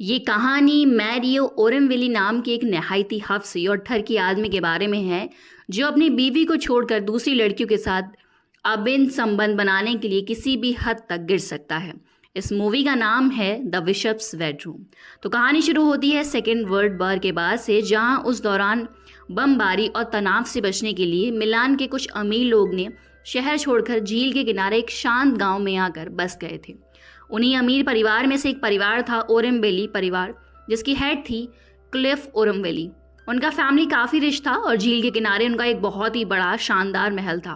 ये कहानी मैरियो ओरेमविली नाम के एक नहायती हफ्सी और ठरकी आदमी के बारे में है जो अपनी बीवी को छोड़कर दूसरी लड़कियों के साथ अबैध संबंध बनाने के लिए किसी भी हद तक गिर सकता है। इस मूवी का नाम है द बिशप्स बेडरूम। तो कहानी शुरू होती है सेकेंड वर्ल्ड वॉर के बाद से, जहां उस दौरान बमबारी और तनाव से बचने के लिए मिलान के कुछ अमीर लोग ने शहर छोड़कर झील के किनारे एक शांत गांव में आकर बस गए थे। उन्हीं अमीर परिवार में से एक परिवार था ओरेमविली परिवार, जिसकी हेड थी क्लिफ ओरेमविली। उनका फैमिली काफ़ी रिच था और झील के किनारे उनका एक बहुत ही बड़ा शानदार महल था।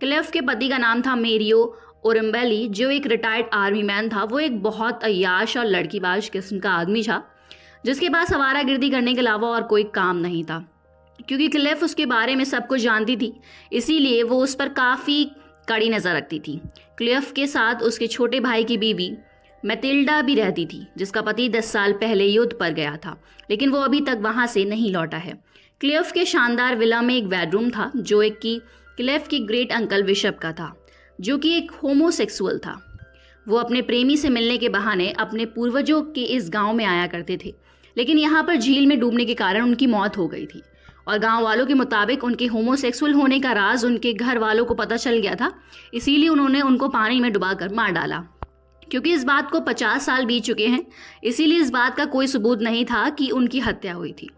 क्लिफ के पति का नाम था मैरियो ओरेमविली, जो एक रिटायर्ड आर्मी मैन था। वो एक बहुत अय्याश और लड़कीबाज किस्म का आदमी था, जिसके पास आवारागर्दी करने के अलावा और कोई काम नहीं था। क्योंकि क्लिफ उसके बारे में सब कुछ जानती थी, इसीलिए वो उस पर काफ़ी कड़ी नज़र रखती थी। क्लिफ के साथ उसके छोटे भाई की बीवी मैटिल्डा भी रहती थी, जिसका पति 10 साल पहले युद्ध पर गया था, लेकिन वो अभी तक वहाँ से नहीं लौटा है। क्लिफ के शानदार विला में एक बेडरूम था जो क्लिफ की ग्रेट अंकल बिशप का था, जो कि एक होमोसेक्सुअल था। वो अपने प्रेमी से मिलने के बहाने अपने पूर्वजों के इस गांव में आया करते थे, लेकिन यहाँ पर झील में डूबने के कारण उनकी मौत हो गई थी और गांव वालों के मुताबिक उनके होमोसेक्सुअल होने का राज उनके घर वालों को पता चल गया था, इसीलिए उन्होंने उनको पानी में डुबाकर मार डाला। क्योंकि इस बात को 50 साल बीत चुके हैं, इसीलिए इस बात का कोई सबूत नहीं था कि उनकी हत्या हुई थी।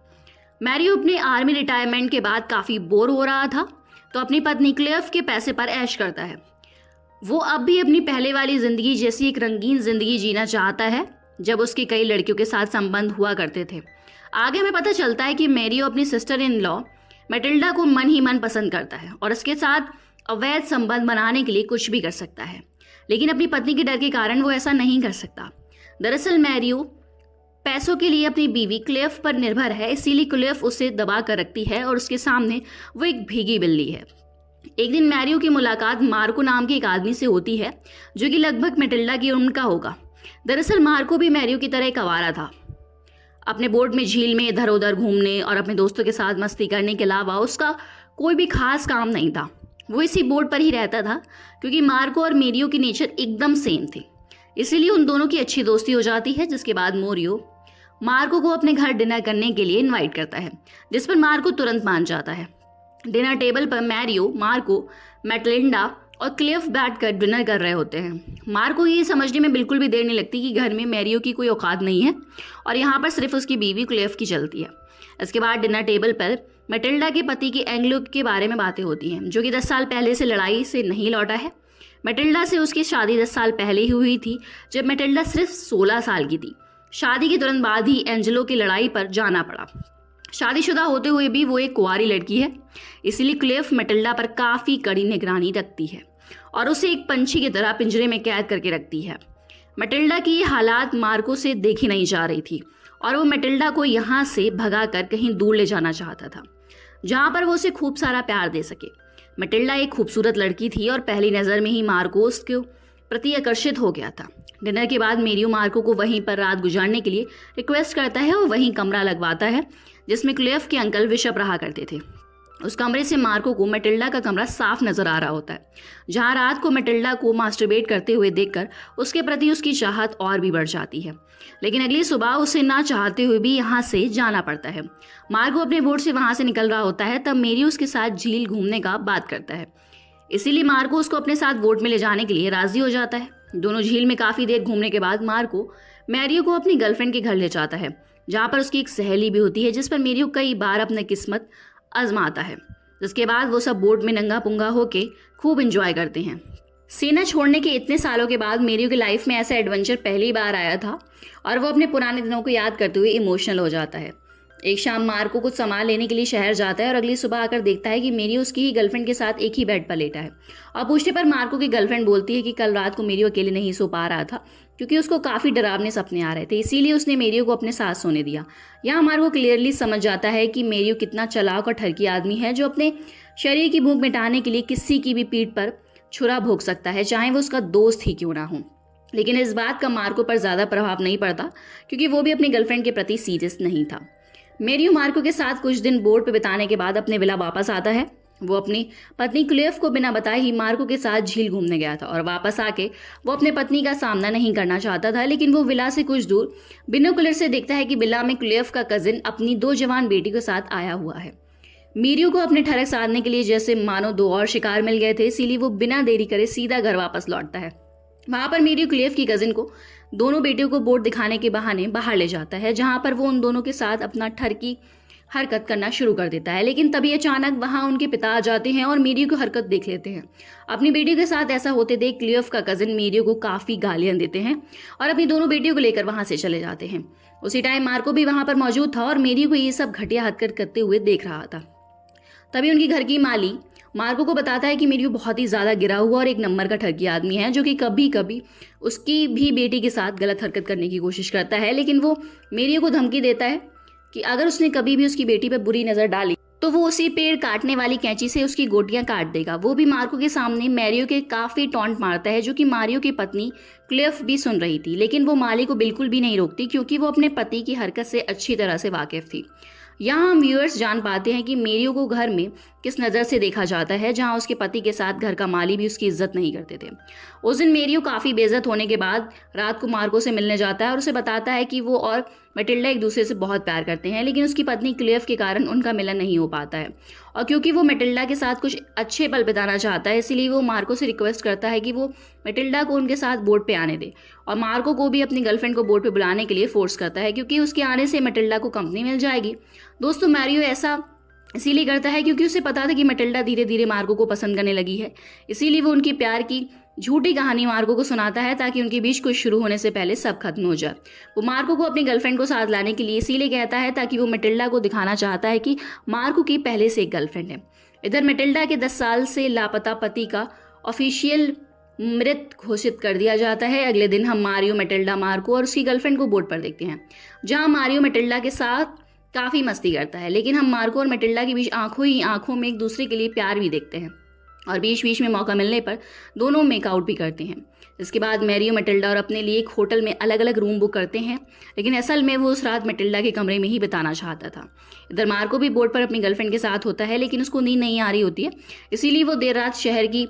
मैरियो अपने आर्मी रिटायरमेंट के बाद काफ़ी बोर हो रहा था, तो अपनी पत्नी क्लिफ के पैसे पर ऐश करता है। वो अब भी अपनी पहले वाली ज़िंदगी जैसी एक रंगीन ज़िंदगी जीना चाहता है, जब उसके कई लड़कियों के साथ संबंध हुआ करते थे। आगे हमें पता चलता है कि मैरियो अपनी सिस्टर इन लॉ मैटिल्डा को मन ही मन पसंद करता है और उसके साथ अवैध संबंध बनाने के लिए कुछ भी कर सकता है, लेकिन अपनी पत्नी के डर के कारण वो ऐसा नहीं कर सकता। दरअसल मैरियो पैसों के लिए अपनी बीवी क्लिफ पर निर्भर है, इसीलिए क्लिफ उसे दबा कर रखती है और उसके सामने वो एक भीगी बिल्ली है। एक दिन मैरियो की मुलाकात मार्को नाम के एक आदमी से होती है, जो कि लगभग मैटिल्डा की उम्र का होगा। दरअसल मार्को भी मैरियो की तरह एक आवारा था। अपने बोट में झील में इधर उधर घूमने और अपने दोस्तों के साथ मस्ती करने के अलावा उसका कोई भी खास काम नहीं था। वो इसी बोट पर ही रहता था, क्योंकि मार्को और मैरियो की नेचर एकदम सेम थी। इसीलिए उन दोनों की अच्छी दोस्ती हो जाती है, जिसके बाद मैरियो मार्को को अपने घर डिनर करने के लिए इनवाइट करता है, जिस पर मार्को तुरंत मान जाता है। डिनर टेबल पर मैरियो, मार्को, मैटिल्डा और क्लिफ बैठकर डिनर कर रहे होते हैं। मार्को को ये समझने में बिल्कुल भी देर नहीं लगती कि घर में मैरियो की कोई औकात नहीं है और यहाँ पर सिर्फ उसकी बीवी क्लिफ की चलती है। इसके बाद डिनर टेबल पर मैटिल्डा के पति के एंग्लो के बारे में बातें होती हैं, जो कि 10 साल पहले से लड़ाई से नहीं लौटा है। मैटिल्डा से उसकी शादी 10 साल पहले ही हुई थी, जब मैटिल्डा सिर्फ 16 साल की थी। शादी के तुरंत बाद ही एंजेलो की लड़ाई पर जाना पड़ा। शादीशुदा होते हुए भी वो एक कुंवारी लड़की है, इसीलिए क्लिफ मैटिल्डा पर काफ़ी कड़ी निगरानी रखती है और उसे एक पंछी की तरह पिंजरे में कैद करके रखती है। मैटिल्डा की ये हालात मार्को से देखी नहीं जा रही थी और वो मैटिल्डा को यहाँ से भगाकर कहीं दूर ले जाना चाहता था, जहाँ पर वो उसे खूब सारा प्यार दे सके। मैटिल्डा एक खूबसूरत लड़की थी और पहली नज़र में ही मार्को उसके प्रति आकर्षित हो गया था। डिनर के बाद मैरियो मार्को को वहीं पर रात गुजारने के लिए रिक्वेस्ट करता है और वहीं कमरा लगवाता है जिसमें क्लिफ के अंकल बिशप रहा करते थे। उस कमरे से मार्को को मैटिल्डा का कमरा साफ नजर आ रहा होता है, जहां रात को मैटिल्डा को मास्टरबेट करते हुए देखकर उसके प्रति उसकी चाहत और भी बढ़ जाती है। लेकिन अगली सुबह उसे ना चाहते हुए भी यहाँ से जाना पड़ता है। मार्को अपने बोट से वहां से निकल रहा होता है, तब मैरियो उसके साथ झील घूमने का बात करता है, इसीलिए मार्को उसको अपने साथ बोट में ले जाने के लिए राजी हो जाता है। दोनों झील में काफ़ी देर घूमने के बाद मार्को मैरियो को अपनी गर्लफ्रेंड के घर ले जाता है, जहाँ पर उसकी एक सहेली भी होती है, जिस पर मैरियो कई बार अपनी किस्मत आजमाता है। जिसके बाद वो सब बोट में नंगा पुंगा होके खूब एंजॉय करते हैं। सेना छोड़ने के इतने सालों के बाद मैरियो की लाइफ में ऐसा एडवेंचर पहली बार आया था और वो अपने पुराने दिनों को याद करते हुए इमोशनल हो जाता है। एक शाम मार्को कुछ सामान लेने के लिए शहर जाता है और अगली सुबह आकर देखता है कि मैरियो उसकी ही गर्लफ्रेंड के साथ एक ही बेड पर लेटा है। और पूछने पर मार्को की गर्लफ्रेंड बोलती है कि कल रात को मैरियो अकेले नहीं सो पा रहा था, क्योंकि उसको काफ़ी डरावने सपने आ रहे थे, इसीलिए उसने मैरियो को अपने साथ सोने दिया। यहाँ मार्को क्लियरली समझ जाता है कि मैरियो कितना चालाक और ठरकी आदमी है, जो अपने शरीर की भूख मिटाने के लिए किसी की भी पीठ पर छुरा भोग सकता है, चाहे वो उसका दोस्त ही क्यों ना हो। लेकिन इस बात का मार्को पर ज़्यादा प्रभाव नहीं पड़ता, क्योंकि वो भी अपनी गर्लफ्रेंड के प्रति सीरियस नहीं था। मैरियो मार्को के साथ कुछ दिन बोट पर बिताने के बाद अपने विला वापस आता है। वो अपनी पत्नी क्लेव को बिना बताए ही मार्को के साथ झील घूमने गया था और वापस आके वो अपने पत्नी का सामना नहीं करना चाहता था। लेकिन वो विला से कुछ दूर बिनोकुलर से देखता है कि विला में क्लेव का कजिन अपनी 2 जवान बेटी के साथ आया हुआ है। मीरियो को अपने ठरक साधने के लिए जैसे मानो 2 और शिकार मिल गए थे, इसीलिए वो बिना देरी करे सीधा घर वापस लौटता है। वहां पर मीरियो क्लेव की कजिन को दोनों बेटियों को बोट दिखाने के बहाने बाहर ले जाता है, जहां पर वो उन दोनों के साथ अपना ठरकी हरकत करना शुरू कर देता है। लेकिन तभी अचानक वहां उनके पिता आ जाते हैं और मीरियो की हरकत देख लेते हैं। अपनी बेटियों के साथ ऐसा होते देख क्लेव का कजिन मीरियो को काफी गालियां देते हैं और अपनी दोनों बेटियों को लेकर वहां से चले जाते हैं। उसी टाइम मार्को भी वहां पर मौजूद था और मीरियो को ये सब घटिया हरकत करते हुए देख रहा था। तभी उनकी घर की माली मार्को को बताता है कि मीरियो बहुत ही ज्यादा गिरा हुआ और 1 नंबर का ठगी आदमी है, जो कि कभी कभी उसकी भी बेटी के साथ गलत हरकत करने की कोशिश करता है। लेकिन वो मीरियो को धमकी देता है कि अगर उसने कभी भी उसकी बेटी पर बुरी नजर डाली तो वो उसी पेड़ काटने वाली कैंची से उसकी गोटियां काट देगा। वो भी मार्को के सामने मैरियो के काफी टॉन्ट मारता है, जो कि मारियो की पत्नी क्लेव भी सुन रही थी। लेकिन वो माली को बिल्कुल भी नहीं रोकती, क्योंकि वो अपने पति की हरकत से अच्छी तरह से वाकिफ थी। यहाँ हम व्यूअर्स जान पाते हैं कि मेरियो को घर में किस नज़र से देखा जाता है, जहाँ उसके पति के साथ घर का माली भी उसकी इज्जत नहीं करते थे। उस दिन मेरियो काफ़ी बेइज्जत होने के बाद रात को मार्को से मिलने जाता है और उसे बताता है कि वो और मैटिल्डा एक दूसरे से बहुत प्यार करते हैं, लेकिन उसकी पत्नी क्लेव के कारण उनका मिलन नहीं हो पाता है। और क्योंकि वो मैटिल्डा के साथ कुछ अच्छे पल बिताना चाहता है, इसीलिए वो मार्को से रिक्वेस्ट करता है कि वो मैटिल्डा को उनके साथ बोट पे आने दे। और मार्को को भी अपनी गर्लफ्रेंड को बोट पे बुलाने के लिए फोर्स करता है, क्योंकि उसके आने से मैटिल्डा को कंपनी मिल जाएगी। दोस्तों, मैरियो ऐसा इसीलिए करता है क्योंकि उसे पता था कि मैटिल्डा धीरे धीरे मार्को को पसंद करने लगी है। इसीलिए वो उनकी प्यार की झूठी कहानी मार्को को सुनाता है, ताकि उनके बीच कुछ शुरू होने से पहले सब खत्म हो जाए। वो मार्को को अपनी गर्लफ्रेंड को साथ लाने के लिए इसीलिए कहता है ताकि वो मैटिल्डा को दिखाना चाहता है कि मार्को की पहले से एक गर्लफ्रेंड है। इधर मैटिल्डा के 10 साल से लापता पति का ऑफिशियल मृत घोषित कर दिया जाता है। अगले दिन हम मारियो, मैटिल्डा, मार्को और उसकी गर्लफ्रेंड को बोट पर देखते हैं, जहाँ मारियो मैटिल्डा के साथ काफ़ी मस्ती करता है। लेकिन हम मार्को और मैटिल्डा के बीच आंखों ही आंखों में एक दूसरे के लिए प्यार भी देखते हैं और बीच बीच में मौका मिलने पर दोनों मेकआउट भी करते हैं। इसके बाद मैरियो, मैटिल्डा और अपने लिए एक होटल में अलग अलग रूम बुक करते हैं, लेकिन असल में वो उस रात मैटिल्डा के कमरे में ही बिताना चाहता था। इधर मार्को भी बोट पर अपनी गर्लफ्रेंड के साथ होता है, लेकिन उसको नींद नहीं आ रही होती है, इसीलिए वो देर रात शहर की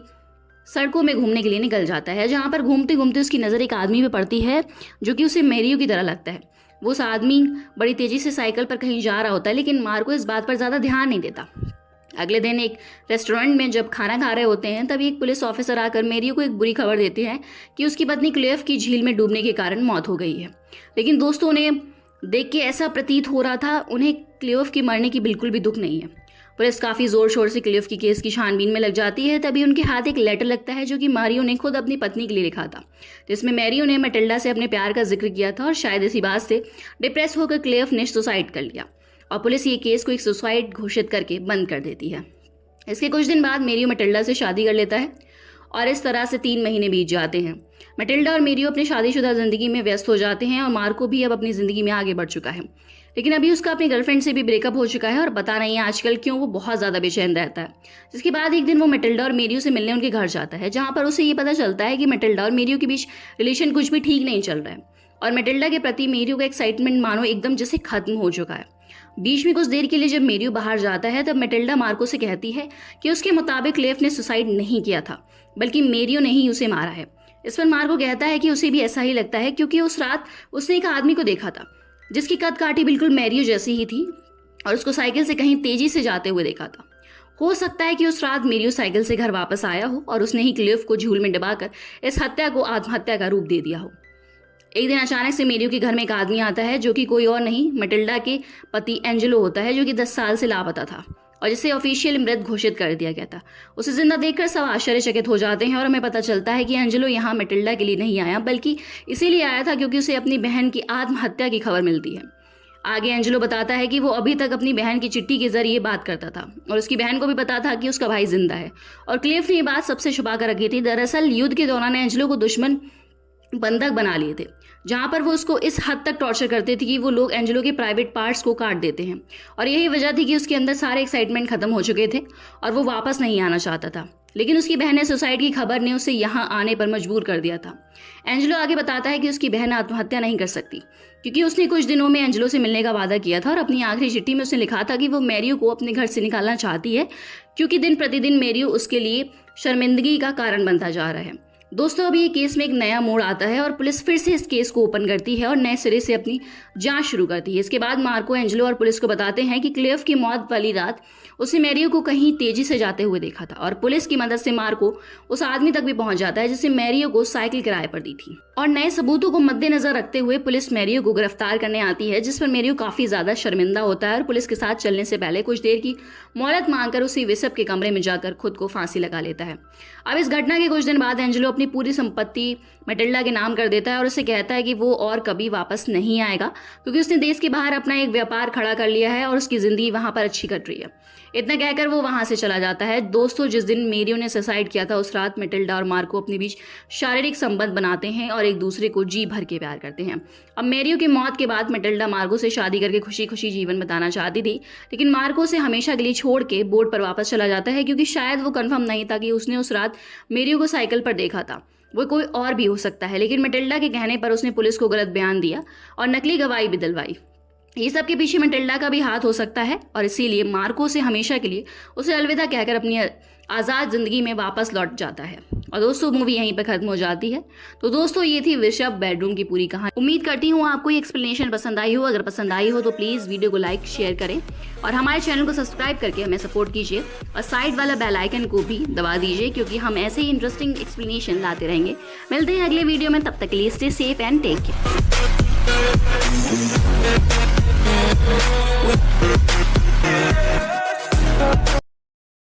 सड़कों में घूमने के लिए निकल जाता है, जहाँ पर घूमते घूमते उसकी नज़र एक आदमी पे पड़ती है, जो कि उसे मैरियो की तरह लगता है। वो उस आदमी बड़ी तेज़ी से साइकिल पर कहीं जा रहा होता है, लेकिन मार्को इस बात पर ज़्यादा ध्यान नहीं देता। अगले दिन एक रेस्टोरेंट में जब खाना खा रहे होते हैं, तभी एक पुलिस ऑफिसर आकर मैरियो को एक बुरी खबर देते हैं कि उसकी पत्नी क्लेव की झील में डूबने के कारण मौत हो गई है। लेकिन दोस्तों, उन्हें देख के ऐसा प्रतीत हो रहा था उन्हें क्लेव की मरने की बिल्कुल भी दुख नहीं है। पुलिस काफ़ी ज़ोर शोर से क्लेव की केस की छानबीन में लग जाती है। तभी उनके हाथ एक लेटर लगता है, जो कि मारियो ने खुद अपनी पत्नी के लिए लिखा था, जिसमें मैरियो ने मैटिल्डा से अपने प्यार का जिक्र किया था और शायद इसी बात से डिप्रेस होकर क्लेव ने सुसाइड कर लिया और पुलिस ये केस को एक सुसाइड घोषित करके बंद कर देती है। इसके कुछ दिन बाद मैरियो मैटिल्डा से शादी कर लेता है और इस तरह से 3 महीने बीत जाते हैं। मैटिल्डा और मैरियो अपनी शादीशुदा ज़िंदगी में व्यस्त हो जाते हैं और मार्को भी अब अपनी ज़िंदगी में आगे बढ़ चुका है, लेकिन अभी उसका अपनी गर्लफ्रेंड से भी ब्रेकअप हो चुका है और पता नहीं है आजकल क्यों वो बहुत ज़्यादा बेचैन रहता है। जिसके बाद एक दिन वो मैटिल्डा और मैरियो से मिलने उनके घर जाता है, जहाँ पर उसे ये पता चलता है कि मैटिल्डा और मैरियो के बीच रिलेशन कुछ भी ठीक नहीं चल रहा है और मैटिल्डा के प्रति मैरियो का एक्साइटमेंट मानो एकदम जैसे खत्म हो चुका है। बीच में कुछ देर के लिए जब मैरियो बाहर जाता है, तब मैटिल्डा मार्को से कहती है कि उसके मुताबिक क्लेव ने सुसाइड नहीं किया था, बल्कि मैरियो ने ही उसे मारा है। इस पर मार्को कहता है कि उसे भी ऐसा ही लगता है, क्योंकि उस रात उसने एक आदमी को देखा था जिसकी कद काठी बिल्कुल मैरियो जैसी ही थी और उसको साइकिल से कहीं तेजी से जाते हुए देखा था। हो सकता है कि उस रात मैरियो साइकिल से घर वापस आया हो और उसने ही क्लेव को झूल में डुबाकर इस हत्या को आत्महत्या का रूप दे दिया हो। एक दिन अचानक से मैरियो के घर में एक आदमी आता है, जो कि कोई और नहीं मैटिल्डा के पति एंजेलो होता है, जो कि 10 साल से लापता था और जिसे ऑफिशियल मृत घोषित कर दिया गया था। उसे जिंदा देखकर सब आश्चर्यचकित हो जाते हैं और हमें पता चलता है कि एंजेलो यहाँ मैटिल्डा के लिए नहीं आया, बल्कि इसीलिए आया था क्योंकि उसे अपनी बहन की आत्महत्या की खबर मिलती है। आगे एंजेलो बताता है कि वो अभी तक अपनी बहन की चिट्ठी के जरिए बात करता था और उसकी बहन को भी पता था कि उसका भाई जिंदा है और क्लेव ने ये बात सबसे छुपा कर रखी थी। दरअसल युद्ध के दौरान एंजेलो को दुश्मन बंधक बना लिए थे, जहाँ पर वो उसको इस हद तक टॉर्चर करते थे कि वो लोग एंजेलो के प्राइवेट पार्ट्स को काट देते हैं और यही वजह थी कि उसके अंदर सारे एक्साइटमेंट खत्म हो चुके थे और वो वापस नहीं आना चाहता था। लेकिन उसकी बहन ने सुसाइड की खबर ने उसे यहाँ आने पर मजबूर कर दिया था। एंजेलो आगे बताता है कि उसकी बहन आत्महत्या नहीं कर सकती क्योंकि उसने कुछ दिनों में एंजेलो से मिलने का वादा किया था और अपनी आखिरी चिट्ठी में उसने लिखा था कि वो मैरियो को अपने घर से निकालना चाहती है क्योंकि दिन प्रतिदिन मैरियो उसके लिए शर्मिंदगी का कारण बनता जा रहा है। दोस्तों, अभी ये केस में एक नया मोड़ आता है और पुलिस फिर से इस केस को ओपन करती है और नए सिरे से अपनी जांच शुरू करती है। इसके बाद मार्को एंजेलो और पुलिस को बताते हैं कि क्लेव की मौत वाली रात उसने मैरियो को कहीं तेजी से जाते हुए देखा था और पुलिस की मदद से मार्को उस आदमी तक भी पहुंच जाता है जिसने मैरियो को साइकिल किराए पर दी थी। और नए सबूतों को मद्देनजर रखते हुए पुलिस मैरियो को गिरफ्तार करने आती है, जिस पर मैरियो काफी ज्यादा शर्मिंदा होता है और पुलिस के साथ चलने से पहले कुछ देर की मोहलत मांगकर उसी विसप के कमरे में जाकर खुद को फांसी लगा लेता है। अब इस घटना के कुछ दिन बाद एंजेलो अपनी पूरी संपत्ति मैटिल्डा के नाम कर देता है और उसे कहता है कि वो और कभी वापस नहीं आएगा क्योंकि उसने देश के बाहर अपना एक व्यापार खड़ा कर लिया है और उसकी जिंदगी वहां पर अच्छी कट रही है। इतना कहकर वो वहां से चला जाता है। दोस्तों, जिस दिन मैरियो ने सुसाइड किया था उस रात मैटिल्डा और मार्को अपने बीच शारीरिक संबंध बनाते हैं और एक दूसरे को जी भर के प्यार करते हैं। अब मैरियो की मौत के बाद मैटिल्डा मार्को से शादी करके खुशी खुशी जीवन बिताना चाहती थी, लेकिन मार्को से हमेशा के लिए छोड़ के बोट पर वापस चला जाता है क्योंकि शायद वो कंफर्म नहीं था कि उसने उस रात मैरियो को साइकिल पर देखा था, वो कोई और भी हो सकता है। लेकिन मैटिल्डा के कहने पर उसने पुलिस को गलत बयान दिया और नकली गवाही भी दिलवाई। ये सब के पीछे मैटिल्डा का भी हाथ हो सकता है और इसीलिए मार्को से हमेशा के लिए उसे अलविदा कहकर अपनी आज़ाद ज़िंदगी में वापस लौट जाता है। और दोस्तों, मूवी यहीं पर खत्म हो जाती है। तो दोस्तों, ये थी विशप बेडरूम की पूरी कहानी। उम्मीद करती हूँ आपको ये एक्सप्लेनेशन पसंद आई हो। अगर पसंद आई हो तो प्लीज़ वीडियो को लाइक शेयर करें और हमारे चैनल को सब्सक्राइब करके हमें सपोर्ट कीजिए और साइड वाला बेल आइकन को भी दबा दीजिए क्योंकि हम ऐसे ही इंटरेस्टिंग एक्सप्लेनेशन लाते रहेंगे। मिलते हैं अगले वीडियो में, तब तक के लिए stay safe and take care.